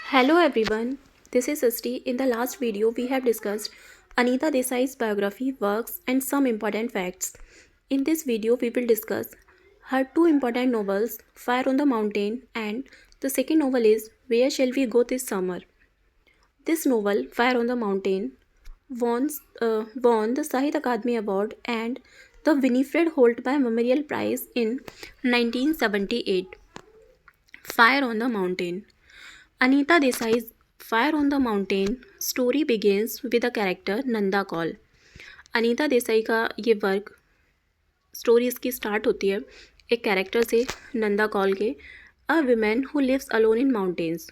Hello everyone, this is Srishti. In the last video, we have discussed Anita Desai's biography, works, and some important facts. In this video, we will discuss her two important novels, Fire on the Mountain, and the second novel is Where Shall We Go This Summer. This novel, Fire on the Mountain, won the Sahitya Akademi Award and the Winifred Holtby Memorial Prize in 1978. Fire on the Mountain. Anita Desai's Fire on the Mountain story begins with the character Nanda Kaul. Anita Desai का ये work story इसकी start होती है एक character से, नंदा कौल के, a women who lives alone in mountains.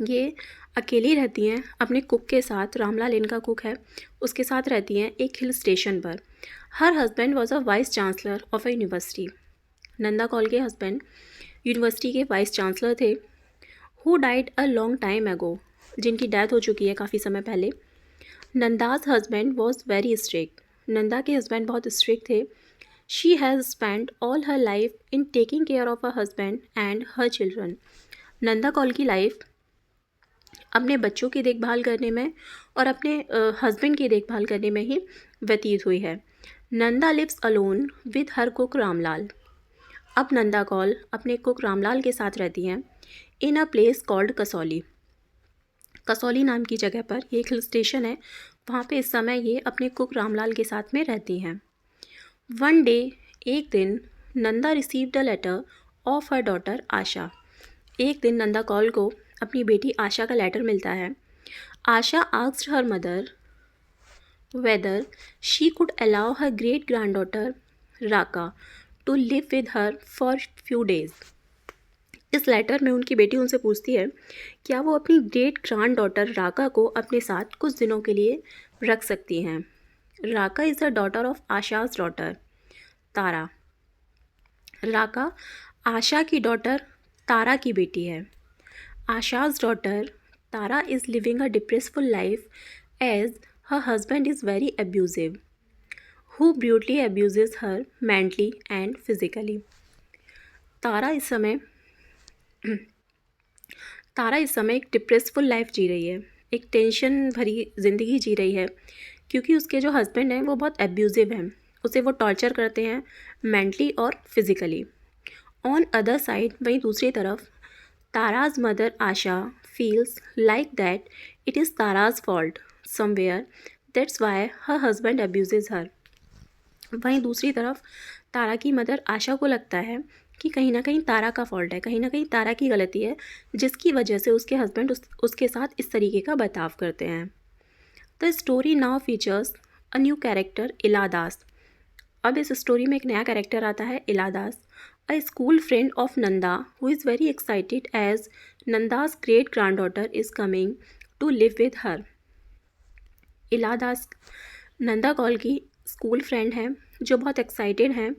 ये अकेली रहती हैं अपने कुक के साथ. रामलाल इनका कुक है, उसके साथ रहती हैं एक हिल स्टेशन पर. Her husband was a vice chancellor of a university. Nanda Kaul के हस्बैंड यूनिवर्सिटी के वाइस चांसलर थे, who died a long time ago, जिनकी डेथ हो चुकी है काफ़ी समय पहले. Nanda's husband was very strict. Nanda के हस्बैंड बहुत स्ट्रिक्ट थे. She has spend all her life in taking care of a husband and her children. Nanda Kaul की लाइफ अपने बच्चों की देखभाल करने में और अपने हस्बैंड की देखभाल करने में ही व्यतीत हुई है. Nanda lives alone with her cook Ramlal. अब नंदा कौल अपने कुक रामलाल के साथ रहती हैं in a place called Kasauli. Kasauli नाम की जगह पर, ये एक हिल स्टेशन है, वहाँ पे इस समय ये अपने कुक रामलाल के साथ में रहती हैं. वन डे, एक दिन, Nanda received a letter of her daughter Asha. एक दिन नंदा कौल को अपनी बेटी आशा का लेटर मिलता है. Asha asked her mother whether she could allow her great grand daughter Raka to live with her for few days. इस लेटर में उनकी बेटी उनसे पूछती है क्या वो अपनी ग्रेट ग्रैंड डॉटर राका को अपने साथ कुछ दिनों के लिए रख सकती हैं. Raka is the daughter of Asha's daughter Tara. Raka Asha की डॉटर तारा की बेटी है. Asha's daughter Tara is living a depressful life as her husband is very abusive, who brutally abuses her mentally and physically. Tara इस समय तारा इस समय एक डिप्रेसफुल लाइफ जी रही है, एक टेंशन भरी ज़िंदगी जी रही है, क्योंकि उसके जो हस्बैंड हैं वो बहुत एब्यूज़िव हैं. उसे वो टॉर्चर करते हैं मेंटली और फिज़िकली. ऑन अदर साइड, वहीं दूसरी तरफ, Tara's mother Asha feels like that it is Tara's fault somewhere, that's why her husband abuses her. वहीं दूसरी तरफ तारा की मदर आशा को लगता है कि कहीं ना कहीं तारा का फॉल्ट है, कहीं ना कहीं तारा की गलती है, जिसकी वजह से उसके हस्बैंड उसके साथ इस तरीके का बर्ताव करते हैं. The story now features a new character इलादास. अब इस स्टोरी में एक नया कैरेक्टर आता है इलादास, अ school friend of Nanda who is very excited as Nanda's great grand daughter is coming to live with हर. इलादास नंदा कौल की स्कूल फ्रेंड है जो बहुत एक्साइटेड हैं.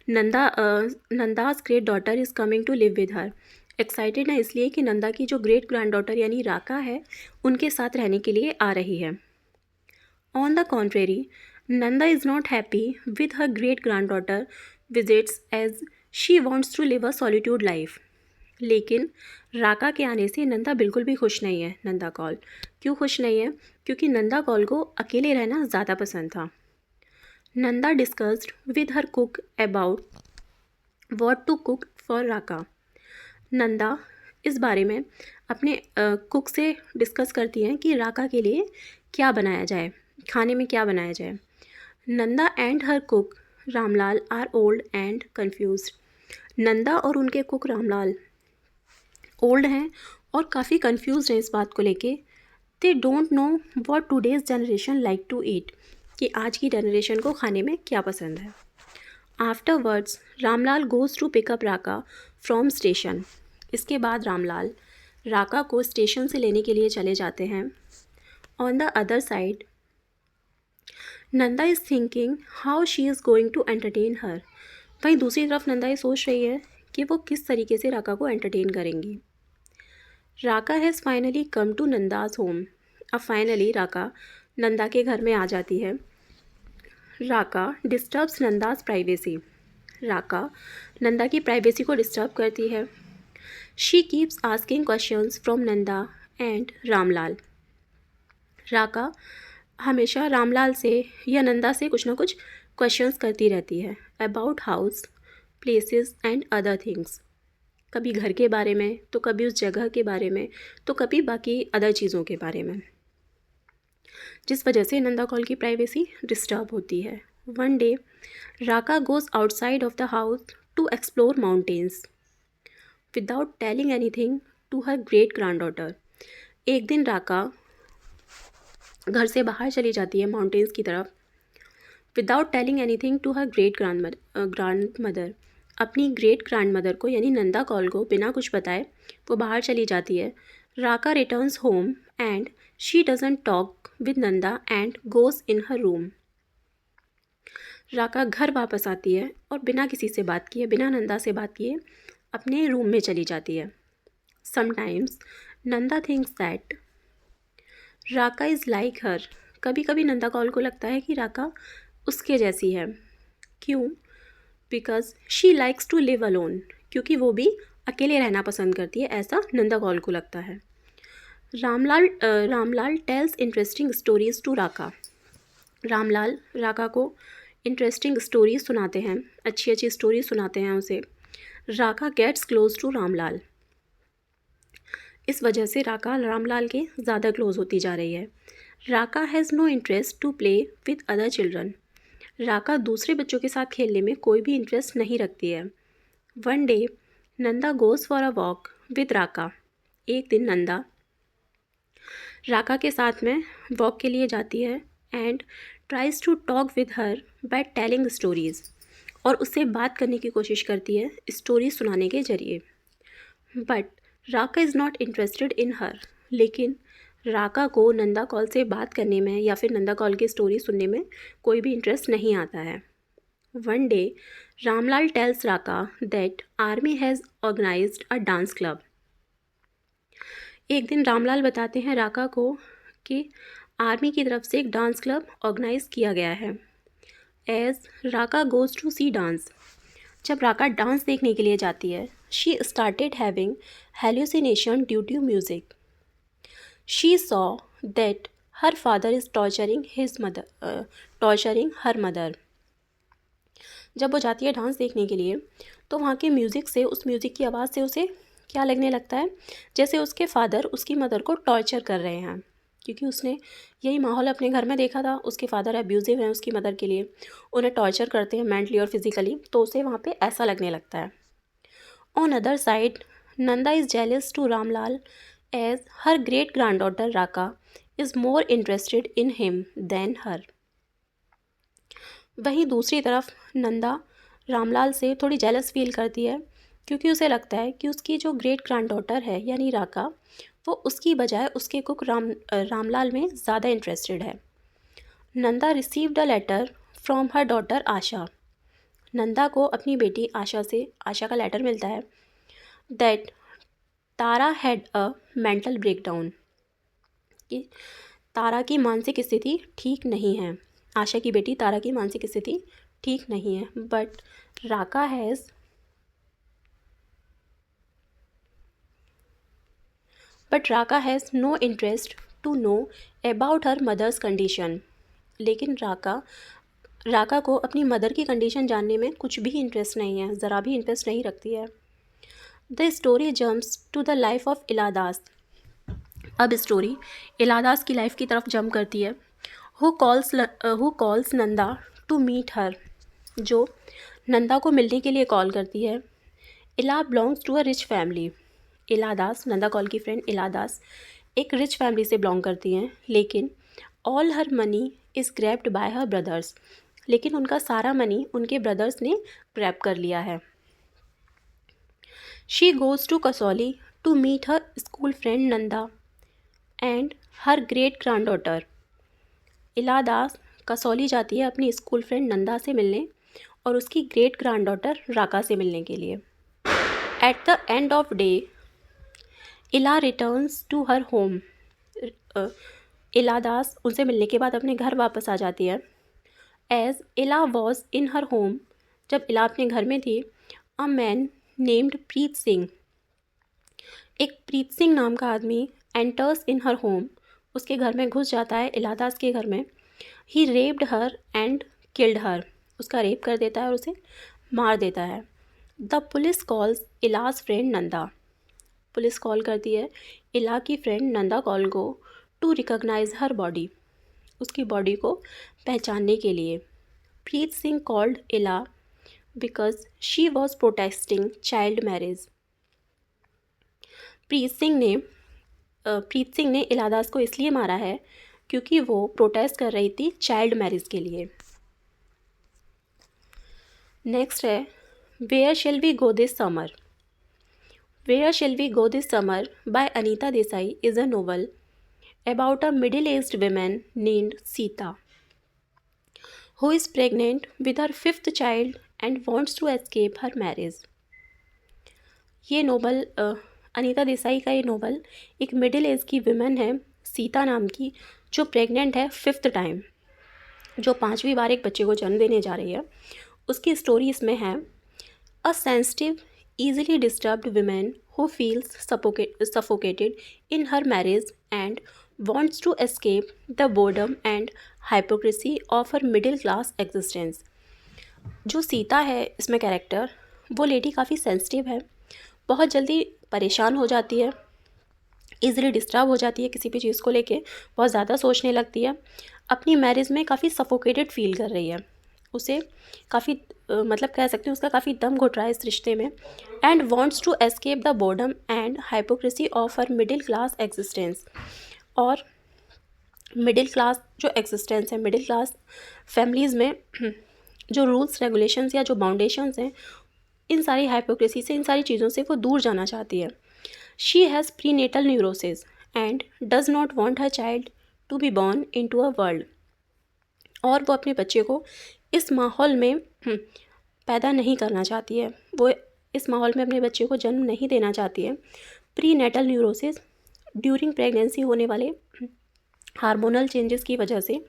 Nanda's great daughter is coming to live with her. Excited है इसलिए कि नंदा की जो ग्रेट ग्रैंड डॉटर यानी राका है उनके साथ रहने के लिए आ रही है. On the contrary, Nanda is not happy with her great grand daughter visits as she wants to live a solitude life. लेकिन राका के आने से नंदा बिल्कुल भी खुश नहीं है. नंदा कौल क्यों खुश नहीं है? क्योंकि नंदा कौल को अकेले रहना ज़्यादा पसंद था. Nanda discussed with her cook about what to cook for Raka. Nanda इस बारे में अपने कुक से डिस्कस करती हैं कि राका के लिए क्या बनाया जाए, खाने में क्या बनाया जाए. Nanda and her cook Ramlal are old and confused. Nanda और उनके कुक रामलाल ओल्ड हैं और काफ़ी कन्फ्यूज हैं इस बात को लेके. They don't know what today's generation like to eat, कि आज की जनरेशन को खाने में क्या पसंद है. Afterwards Ramlal goes to pick up Raka from station. इसके बाद रामलाल राका को स्टेशन से लेने के लिए चले जाते हैं. On the other side, Nanda is thinking how she is going to entertain her. वहीं दूसरी तरफ नंदा ये सोच रही है कि वो किस तरीके से राका को एंटरटेन करेंगी. Raka has finally come to Nanda's home. अब फाइनली राका नंदा के घर में आ जाती है. Raka disturbs Nanda's privacy. राका नंदा की प्राइवेसी को डिस्टर्ब करती है. She keeps asking questions from Nanda and Ramlal. Raka हमेशा रामलाल से या नंदा से कुछ ना कुछ क्वेश्चंस करती रहती है about house, places and other things. कभी घर के बारे में, तो कभी उस जगह के बारे में, तो कभी बाकी अदर चीज़ों के बारे में, जिस वजह से नंदा कॉल की प्राइवेसी डिस्टर्ब होती है। One day Raka goes outside of the house to explore mountains without telling anything to her great grand daughter. एक दिन राका घर से बाहर चली जाती है माउंटेन्स की तरफ without telling anything to her great grand mother. अपनी ग्रेट ग्रैंड मदर को यानी नंदा कॉल को बिना कुछ बताए वो बाहर चली जाती है। Raka returns home and she doesn't talk with Nanda and goes in her room. Raka घर वापस आती है और बिना किसी से बात किए, बिना नंदा से बात किए अपने रूम में चली जाती है। Sometimes Nanda thinks that Raka is like her. कभी कभी नंदा कॉल को लगता है कि राका उसके जैसी है। क्यों? Because she likes to live alone. क्योंकि वो भी अकेले रहना पसंद करती है, ऐसा नंदा कॉल को लगता है। Ramlal tells interesting stories to Raka. Ramlal Raka को इंटरेस्टिंग स्टोरीज सुनाते हैं, अच्छी अच्छी स्टोरीज सुनाते हैं उसे। राका गेट्स क्लोज टू रामलाल। इस वजह से राका रामलाल के ज़्यादा क्लोज होती जा रही है। Raka has no interest to play with other children. Raka दूसरे बच्चों के साथ खेलने में कोई भी इंटरेस्ट नहीं रखती है। One day Nanda goes for a walk with Raka. एक दिन नंदा राका के साथ में वॉक के लिए जाती है and tries to talk with her by telling stories. और उससे बात करने की कोशिश करती है स्टोरी सुनाने के जरिए। But Raka is not interested in her. लेकिन राका को नंदा कॉल से बात करने में या फिर नंदा कॉल की स्टोरी सुनने में कोई भी इंटरेस्ट नहीं आता है। One day Ramlal tells Raka that army has organised a dance club. एक दिन रामलाल बताते हैं राका को कि आर्मी की तरफ से एक डांस क्लब ऑर्गेनाइज किया गया है। As Raka goes to see dance. जब राका डांस देखने के लिए जाती है she started having hallucination due to music. She saw that her father is torturing her mother. जब वो जाती है डांस देखने के लिए तो वहाँ के म्यूज़िक से, उस म्यूज़िक की आवाज़ से उसे क्या लगने लगता है, जैसे उसके फादर उसकी मदर को टॉर्चर कर रहे हैं। क्योंकि उसने यही माहौल अपने घर में देखा था, उसके फादर अब्यूज़िव हैं उसकी मदर के लिए, उन्हें टॉर्चर करते हैं मेंटली और फिज़िकली, तो उसे वहाँ पे ऐसा लगने लगता है। On other side Nanda is jealous to Ramlal as her great grand daughter Raka is more interested in him than her. वहीं दूसरी तरफ नंदा रामलाल से थोड़ी जेलस फील करती है क्योंकि उसे लगता है कि उसकी जो ग्रेट ग्रैंड डॉटर है यानी राका, वो उसकी बजाय उसके कुक रामलाल में ज़्यादा इंटरेस्टेड है। Nanda received a letter from her daughter Asha. Nanda को अपनी बेटी आशा का लेटर मिलता है that Tara had a mental breakdown, कि तारा की मानसिक स्थिति ठीक नहीं है। आशा की बेटी तारा की मानसिक स्थिति ठीक नहीं है। But Raka has no interest to know about her mother's condition. लेकिन राका को अपनी मदर की कंडीशन जानने में कुछ भी इंटरेस्ट नहीं है, ज़रा भी इंटरेस्ट नहीं रखती है। The story jumps to the life of इलादास। अब स्टोरी इलादास की लाइफ की तरफ जंप करती है। Who calls Nanda to meet her, जो नंदा को मिलने के लिए कॉल करती है। इला belongs to a rich family. इलादास, Nanda कॉल की फ्रेंड इलादास एक रिच फैमिली से बिलोंग करती हैं, लेकिन all her money is grabbed bye her brothers. लेकिन उनका सारा मनी उनके ब्रदर्स ने ग्रैब कर लिया है। She goes to Kasauli to meet her school friend Nanda and her great grand daughter. इलादास Kasauli जाती है अपनी स्कूल फ्रेंड नंदा से मिलने और उसकी ग्रेट ग्रैंड डॉटर राका से मिलने के लिए। At the end of day इला रिटर्न्स टू हर होम। इलादास उनसे मिलने के बाद अपने घर वापस आ जाती है। एज इला वॉज इन हर होम, जब इला अपने घर में थी, a man named Preet Singh एक प्रीत सिंह नाम का आदमी एंटर्स इन हर होम, उसके घर में घुस जाता है, इलादास के घर में. ही raped her and killed her, उसका रेप कर देता है और उसे मार देता है. द पुलिस कॉल्स इलाज फ्रेंड नंदा, पुलिस कॉल करती है इला की फ्रेंड नंदा कॉल को टू रिकॉग्नाइज हर बॉडी, उसकी बॉडी को पहचानने के लिए. प्रीत सिंह कॉल्ड इला because she was protesting child marriage. Preet Singh ने इलादास को इसलिए मारा है क्योंकि वो प्रोटेस्ट कर रही थी चाइल्ड मैरिज के लिए. नेक्स्ट है where shall we go this summer. Where shall we go this summer by Anita Desai is a novel about a middle-aged woman named Sita who is pregnant with her fifth child and wants to escape her marriage. ये novel Anita Desai का ये novel एक middle age की women है सीता नाम की, जो pregnant है फिफ्थ टाइम, जो 5वीं बार एक बच्चे को जन्म देने जा रही है. उसकी स्टोरी इसमें है a sensitive easily disturbed woman who feels suffocated in her marriage and wants to escape the boredom and hypocrisy of her middle class existence. जो सीता है इसमें कैरेक्टर, वो लेडी काफ़ी सेंसिटिव है, बहुत जल्दी परेशान हो जाती है, ईज़िली डिस्टर्ब हो जाती है किसी भी चीज़ को लेके, बहुत ज़्यादा सोचने लगती है, अपनी मैरिज में काफ़ी सफोकेटेड फील कर रही है, उसे काफ़ी मतलब कह सकते हैं उसका काफ़ी दम घुट रहा है इस रिश्ते में. And wants to escape the boredom and hypocrisy of her middle class existence. और मिडिल क्लास जो एग्जिस्टेंस है, मिडिल क्लास फैमिलीज़ में जो रूल्स रेगुलेशंस या जो बाउंडेशंस हैं, इन सारी हाइपोक्रेसी से, इन सारी चीज़ों से वो दूर जाना चाहती है. She has prenatal neurosis and does not want her child to be born into a world. और वो अपने बच्चे को इस माहौल में पैदा नहीं करना चाहती है, वो इस माहौल में अपने बच्चे को जन्म नहीं देना चाहती है. Prenatal neurosis during pregnancy होने वाले हार्मोनल चेंजेस की वजह से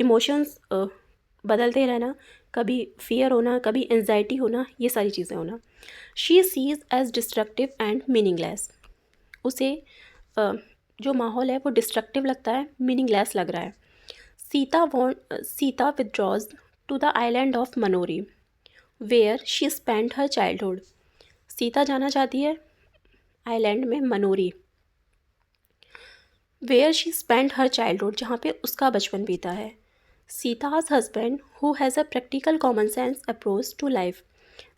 इमोशंस बदलते रहना, कभी फियर होना, कभी एंजाइटी होना, ये सारी चीज़ें होना. She sees as destructive and meaningless. उसे जो माहौल है वो डिस्ट्रक्टिव लगता है, मीनिंगलेस लग रहा है. Sita withdraws to the island of Manori where she spend her childhood. Sita जाना चाहती है आइलैंड में Manori, where she spend her childhood, जहाँ पे उसका बचपन बीता है. Sita's husband who has a practical common sense approach to life.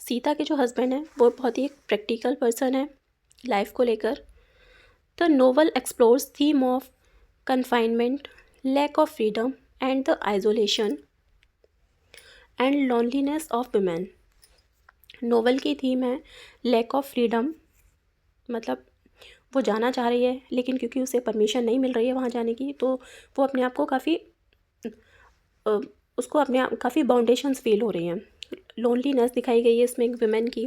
Sita के जो हस्बैंड हैं वो बहुत ही एक प्रैक्टिकल पर्सन है लाइफ को लेकर. The novel explores theme of confinement, lack of freedom and the isolation and loneliness of women. Novel की थीम है लैक ऑफ फ्रीडम, मतलब वो जाना चाह रही है लेकिन क्योंकि उसे परमिशन नहीं मिल रही है वहाँ जाने की, तो वो अपने आप को उसको अपने आप काफ़ी बाउंडेशंस फील हो रही हैं. लोनलीनेस दिखाई गई है इसमें एक विमेन की,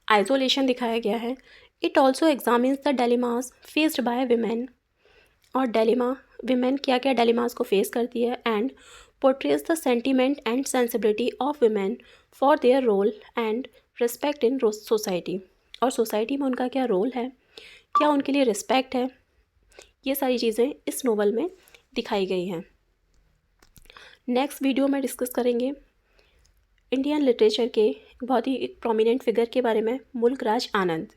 आइसोलेशन दिखाया गया है. It also examines the dilemmas faced by women, और डेलिमा विमेन क्या क्या डेलिमास को फेस करती है, and portrays the sentiment and sensibility of women for their role and respect in society. और सोसाइटी में उनका क्या रोल है, क्या उनके लिए रिस्पेक्ट है, ये सारी चीज़ें इस नोवेल में दिखाई गई हैं. नेक्स्ट वीडियो में डिस्कस करेंगे इंडियन लिटरेचर के बहुत ही एक प्रोमिनेंट फिगर के बारे में, मुल्क राज आनंद.